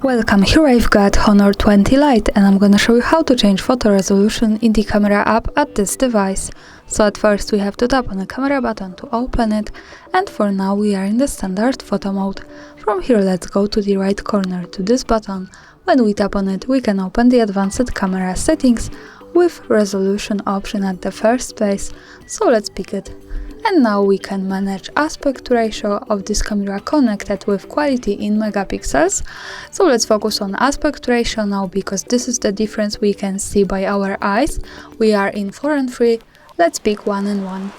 Welcome, here I've got Honor 20 Lite and I'm gonna show you how to change photo resolution in the camera app at this device. So at first we have to tap on the camera button to open it, and for now we are in the standard photo mode. From here let's go to the right corner to this button. When we tap on it we can open the advanced camera settings with resolution option at the first place, so let's pick it. And now we can manage aspect ratio of this camera connected with quality in megapixels. So let's focus on aspect ratio now, because this is the difference we can see by our eyes. We are in 4 and 3, let's pick 1 and 1.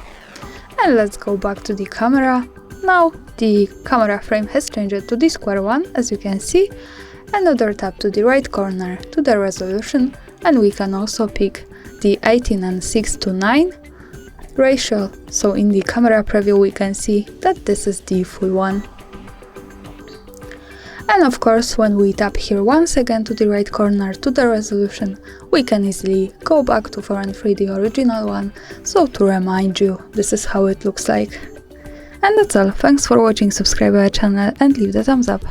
And let's go back to the camera. Now the camera frame has changed to the square one, as you can see. Another tap to the right corner to the resolution, and we can also pick the 18 and 6:9 ratio, so in the camera preview we can see that this is the full one. And of course, when we tap here once again to the right corner to the resolution, we can easily go back to 4 and 3, the original one. So to remind you, this is how it looks like. And that's all. Thanks for watching, subscribe our channel and leave the thumbs up.